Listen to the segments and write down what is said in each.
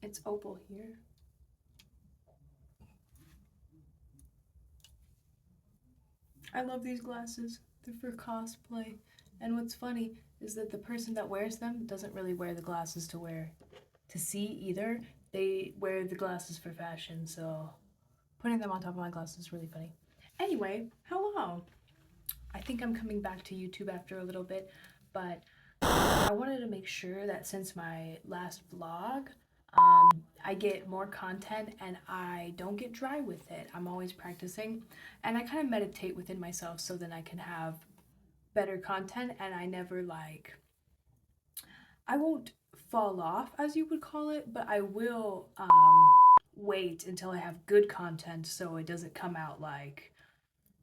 It's Opal here. I love these glasses. They're for cosplay. And what's funny is that the person that wears them doesn't really wear the glasses to see either. They wear the glasses for fashion, so putting them on top of my glasses is really funny. Anyway, hello. I think I'm coming back to YouTube after a little bit, but I wanted to make sure that since my last vlog, I get more content and I don't get dry with it. I'm always practicing and I kind of meditate within myself so then I can have better content and I never I won't fall off as you would call it, but I will wait until I have good content so it doesn't come out like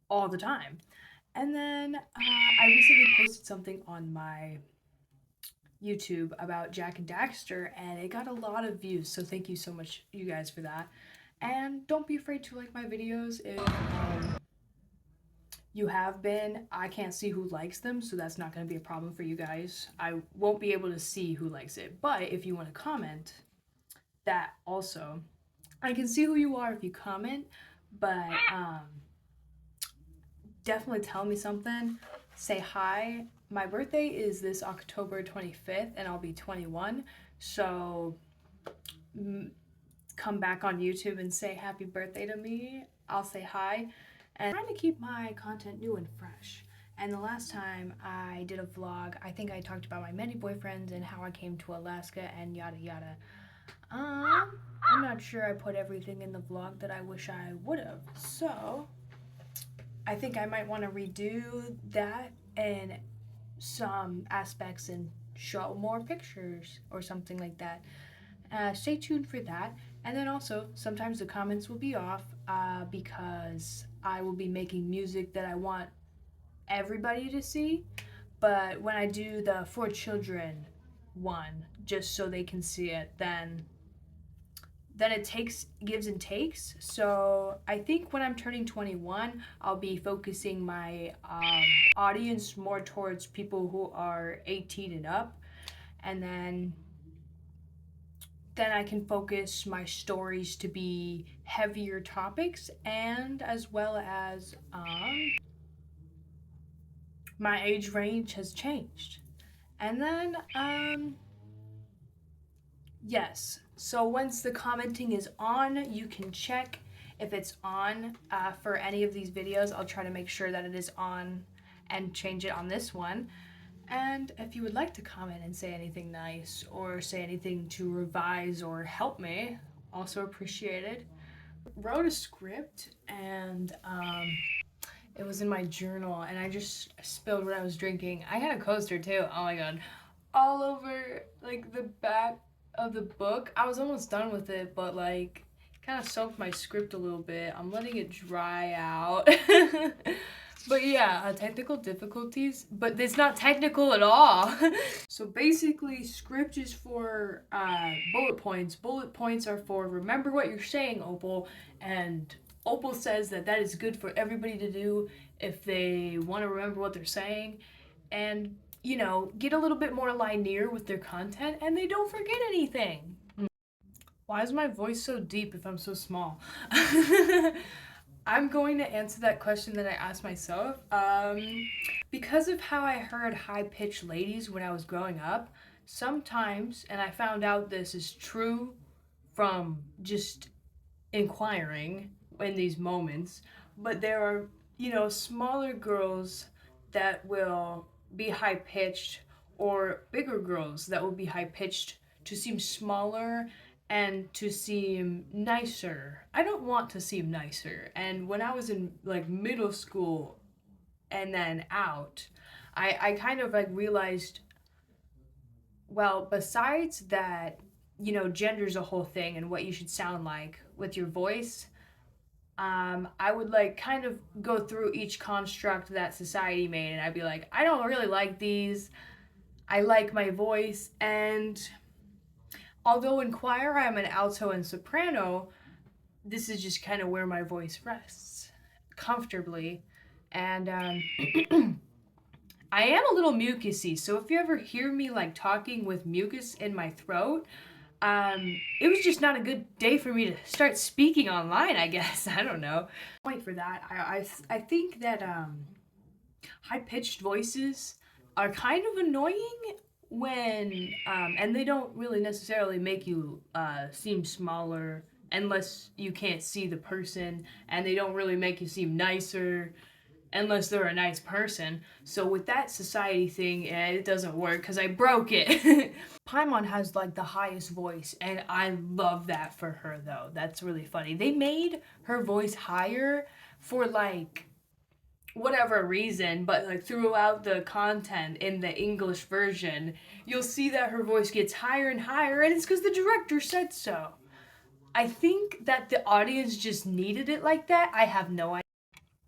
all the time. And then I recently posted something on my YouTube about Jack and Daxter, and it got a lot of views. So thank you so much, you guys, for that. And don't be afraid to like my videos if you have been. I can't see who likes them, so that's not going to be a problem for you guys. I won't be able to see who likes it, but if you want to comment, that also. I can see who you are if you comment, but definitely tell me something. Say hi. My birthday is this October 25th and I'll be 21. So come back on YouTube and say happy birthday to me. I'll say hi. And I'm trying to keep my content new and fresh. And the last time I did a vlog, I think I talked about my many boyfriends and how I came to Alaska and yada yada. I'm not sure I put everything in the vlog that I wish I would have. So I think I might want to redo that and some aspects and show more pictures or something like that. Stay tuned for that. And then also, sometimes the comments will be off because I will be making music that I want everybody to see. But when I do the for children one, just so they can see it, then it gives and takes. So I think when I'm turning 21, I'll be focusing my audience more towards people who are 18 and up, and then I can focus my stories to be heavier topics, and as well as my age range has changed. And then yes. So once the commenting is on, you can check if it's on for any of these videos. I'll try to make sure that it is on and change it on this one. And if you would like to comment and say anything nice or say anything to revise or help me, also appreciated. Wrote a script and it was in my journal and I just spilled what I was drinking. I had a coaster too. Oh my god. All over like the back of the book. I was almost done with it, but like kind of soaked my script a little bit. I'm letting it dry out. But yeah, technical difficulties, but it's not technical at all. So basically, script is for bullet points. Bullet points are for remember what you're saying, Opal, and Opal says that that is good for everybody to do if they want to remember what they're saying, and you know, get a little bit more linear with their content, and they don't forget anything. Why is my voice so deep if I'm so small? I'm going to answer that question that I asked myself. Because of how I heard high-pitched ladies when I was growing up, sometimes, and I found out this is true from just inquiring in these moments, but there are, you know, smaller girls that will be high-pitched or bigger girls that will be high-pitched to seem smaller and to seem nicer. I don't want to seem nicer. And when I was in like middle school and then out, I kind of like realized, well, besides that, you know, gender's a whole thing and what you should sound like with your voice, I would like kind of go through each construct that society made and I'd be like, I don't really like these. I like my voice. And although in choir I'm an alto and soprano, this is just kind of where my voice rests comfortably. And I am a little mucusy, so if you ever hear me like talking with mucus in my throat, it was just not a good day for me to start speaking online, I guess. I don't know. Point for that. I think that high-pitched voices are kind of annoying when and they don't really necessarily make you seem smaller unless you can't see the person, and they don't really make you seem nicer unless they're a nice person. So with that society thing, it doesn't work because I broke it. Paimon has like the highest voice, and I love that for her though. That's really funny. They made her voice higher for like whatever reason, but like throughout the content in the English version, you'll see that her voice gets higher and higher, and it's because the director said so. I think that the audience just needed it like that. I have no idea.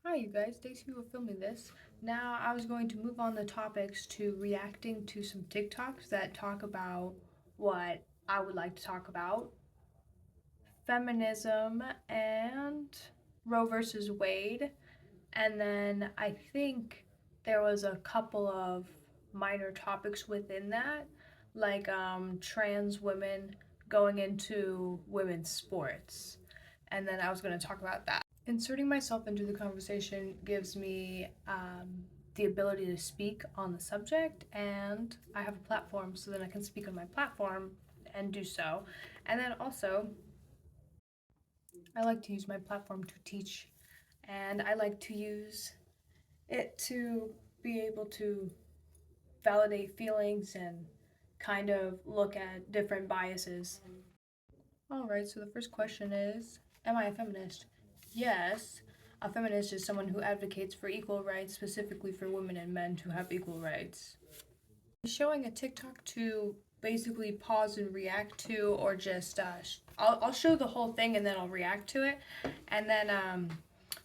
Hi, you guys. Thanks for filming this. Now, I was going to move on the topics to reacting to some TikToks that talk about what I would like to talk about: feminism and Roe versus Wade. And then I think there was a couple of minor topics within that, like trans women going into women's sports. And then I was going to talk about that. Inserting myself into the conversation gives me the ability to speak on the subject, and I have a platform, so then I can speak on my platform and do so. And then also, I like to use my platform to teach, and I like to use it to be able to validate feelings and kind of look at different biases. Alright, so the first question is, am I a feminist? Yes. A feminist is someone who advocates for equal rights, specifically for women and men to have equal rights. Showing a TikTok to basically pause and react to, or just I'll show the whole thing and then I'll react to it. And then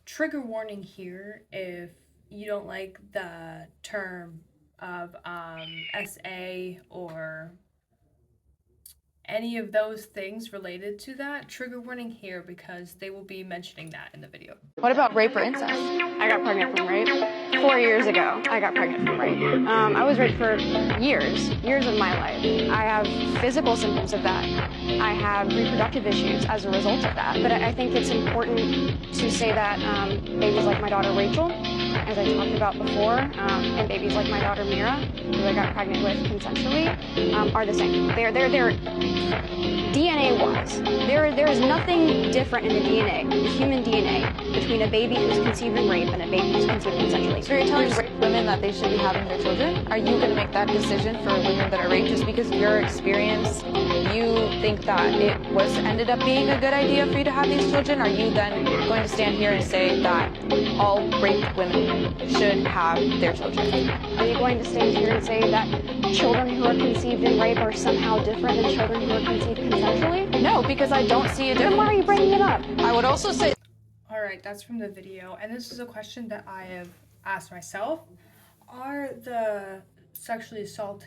trigger warning here if you don't like the term of SA or any of those things related to that, trigger warning here because they will be mentioning that in the video. What about rape or incest? I got pregnant from rape. 4 years ago, I got pregnant from rape. I was raped for years of my life. I have physical symptoms of that. I have reproductive issues as a result of that. But I think it's important to say that babies like my daughter Rachel, as I talked about before, and babies like my daughter Mira, who I got pregnant with consensually, are the same. They're DNA-wise, there is nothing different in the DNA, the human DNA, between a baby who's conceived in rape and a baby who's conceived consensually. So you're telling rape women that they should be having their children? Are you going to make that decision for women that are raped just because of your experience? You think that it ended up being a good idea for you to have these children? Are you then going to stand here and say that all raped women should have their children? Are you going to stand here and say that children who are conceived in rape are somehow different than children who are conceived consensually? No, because I don't see a difference. Then why are you bringing it up? I would also say... Alright, that's from the video, and this is a question that I have asked myself. Are the sexually assault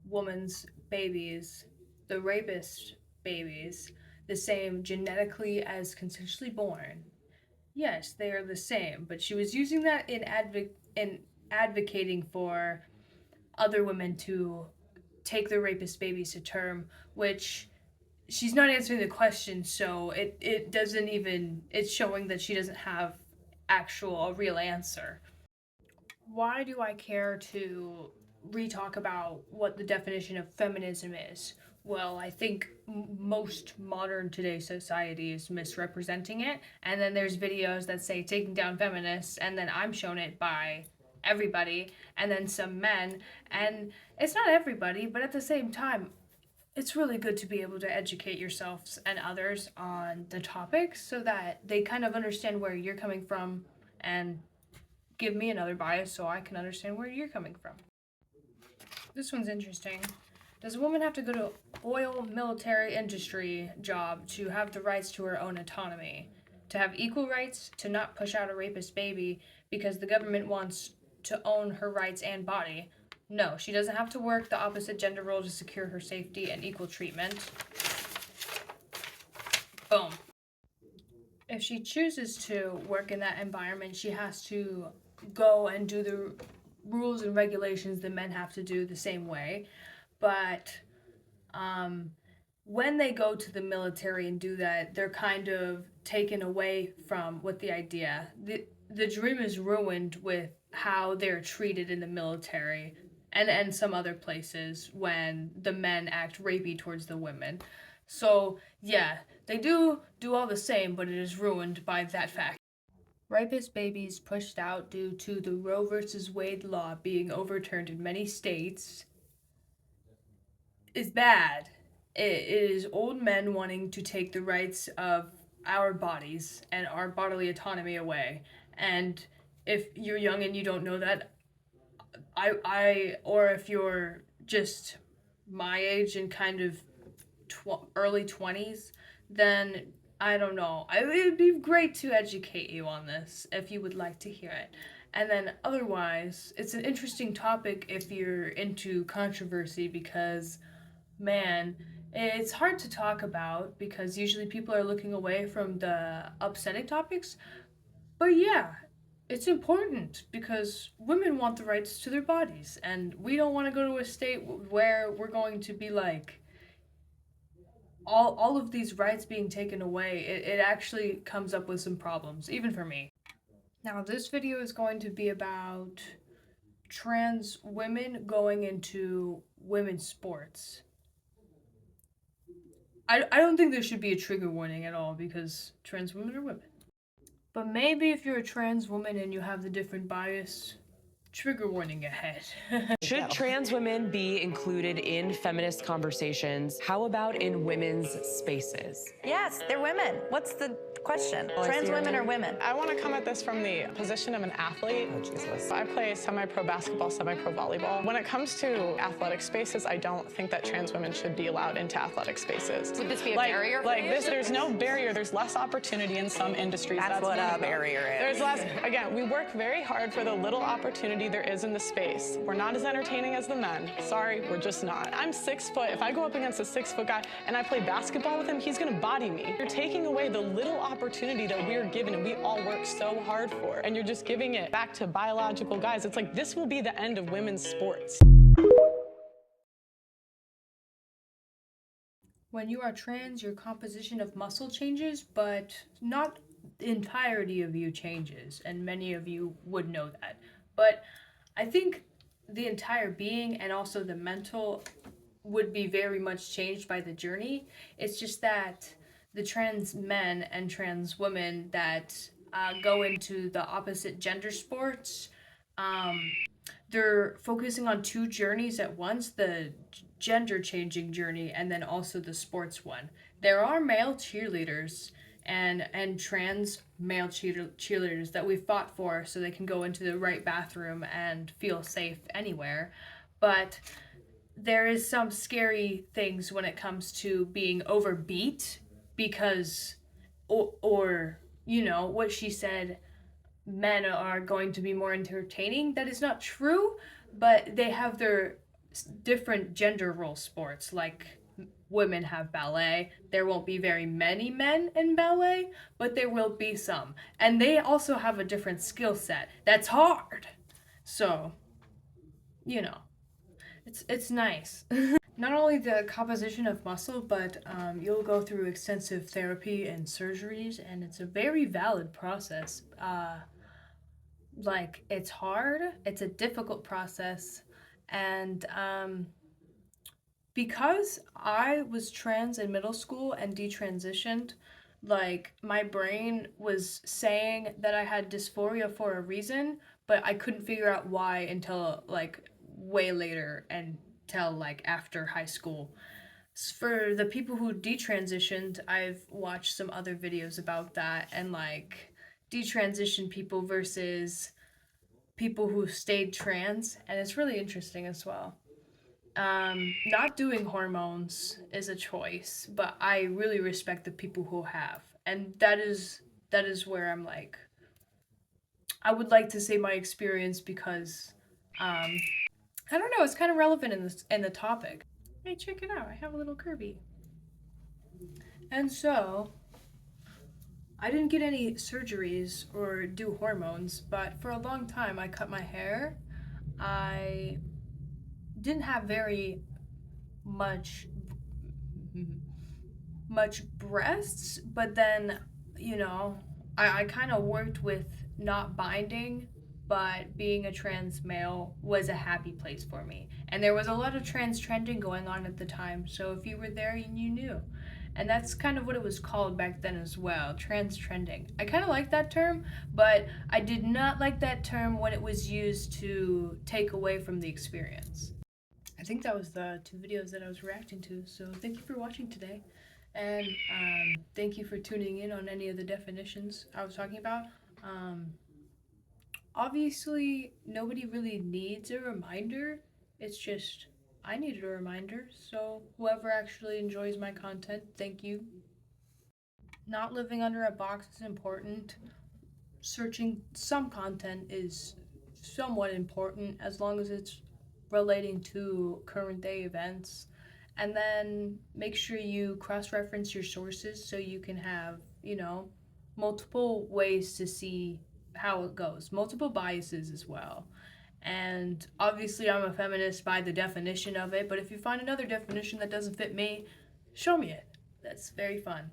woman's babies, the rapist babies, the same genetically as consensually born? Yes, they are the same, but she was using that in advocating for other women to take their rapist babies to term, which she's not answering the question, so it doesn't even, it's showing that she doesn't have a real answer. Why do I care to re-talk about what the definition of feminism is? Well, I think most modern today's society is misrepresenting it, and then there's videos that say taking down feminists, and then I'm shown it by everybody, and then some men, and it's not everybody, but at the same time, it's really good to be able to educate yourselves and others on the topics so that they kind of understand where you're coming from and give me another bias so I can understand where you're coming from. This one's interesting. Does a woman have to go to oil military industry job to have the rights to her own autonomy? To have equal rights to not push out a rapist baby because the government wants to own her rights and body? No, she doesn't have to work the opposite gender role to secure her safety and equal treatment. Boom. If she chooses to work in that environment, she has to go and do the rules and regulations that men have to do the same way. But when they go to the military and do that, they're kind of taken away from what the idea. The dream is ruined with how they're treated in the military and some other places when the men act rapey towards the women. So, yeah, they do all the same, but it is ruined by that fact. Rapist babies pushed out due to the Roe versus Wade law being overturned in many states is bad. It is old men wanting to take the rights of our bodies and our bodily autonomy away. And if you're young and you don't know that, or if you're just my age and kind of early 20s, then I don't know. It would be great to educate you on this if you would like to hear it. And then otherwise, it's an interesting topic if you're into controversy because, man, it's hard to talk about because usually people are looking away from the upsetting topics. But yeah, it's important because women want the rights to their bodies, and we don't want to go to a state where we're going to be like, all of these rights being taken away. It actually comes up with some problems, even for me. Now, this video is going to be about trans women going into women's sports. I don't think there should be a trigger warning at all because trans women are women. But maybe if you're a trans woman and you have the different bias, trigger warning ahead. Should trans women be included in feminist conversations? How about in women's spaces? Yes, they're women. What's the question? Trans women are women. I want to come at this from the position of an athlete. Oh, Jesus. I play semi-pro basketball, semi-pro volleyball. When it comes to athletic spaces, I don't think that trans women should be allowed into athletic spaces. Would this be a barrier? There's no barrier. There's less opportunity in some industries. That's what a barrier is. There's less. Again, we work very hard for the little opportunity there is in the space. We're not as entertaining as the men. Sorry, we're just not. I'm 6 foot. If I go up against a 6 foot guy and I play basketball with him, he's going to body me. You're taking away the little opportunity that we are given and we all work so hard for. And you're just giving it back to biological guys. It's like this will be the end of women's sports. When you are trans, your composition of muscle changes, but not the entirety of you changes, and many of you would know that. But I think the entire being and also the mental would be very much changed by the journey. It's just that the trans men and trans women that go into the opposite gender sports, they're focusing on two journeys at once, the gender changing journey and then also the sports one. There are male cheerleaders and trans male cheerleaders that we fought for so they can go into the right bathroom and feel safe anywhere. But there is some scary things when it comes to being overbeat because, or you know, what she said, men are going to be more entertaining. That is not true, but they have their different gender role sports. Like women have ballet. There won't be very many men in ballet, but there will be some. And they also have a different skill set. That's hard. So, you know, it's nice. Not only the composition of muscle, but you'll go through extensive therapy and surgeries, and it's a very valid process. Like, it's hard, it's a difficult process, and because I was trans in middle school and detransitioned, like, my brain was saying that I had dysphoria for a reason, but I couldn't figure out why until, like, way later, until, like, after high school. For the people who detransitioned, I've watched some other videos about that, and, like, detransition people versus people who stayed trans, and it's really interesting as well. Not doing hormones is a choice, but I really respect the people who have, and that is where I'm like, I would like to say my experience because I don't know, it's kind of relevant in the topic. Hey, check it out, I have a little Kirby. And so I didn't get any surgeries or do hormones, but for a long time I cut my hair. I didn't have very much much breasts, but then, you know, I kind of worked with not binding, but being a trans male was a happy place for me. And there was a lot of trans trending going on at the time, so if you were there, you knew. And that's kind of what it was called back then as well, trans trending. I kind of like that term, but I did not like that term when it was used to take away from the experience. I think that was the 2 videos that I was reacting to, so thank you for watching today. And thank you for tuning in on any of the definitions I was talking about. Um, Obviously, nobody really needs a reminder. It's just I needed a reminder. So, whoever actually enjoys my content, thank you. Not living under a box is important. Searching some content is somewhat important as long as it's relating to current day events. And then make sure you cross reference your sources so you can have, multiple ways to see how it goes, multiple biases as well. And obviously, I'm a feminist by the definition of it, but if you find another definition that doesn't fit me, show me it. That's very fun.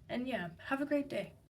And yeah, have a great day.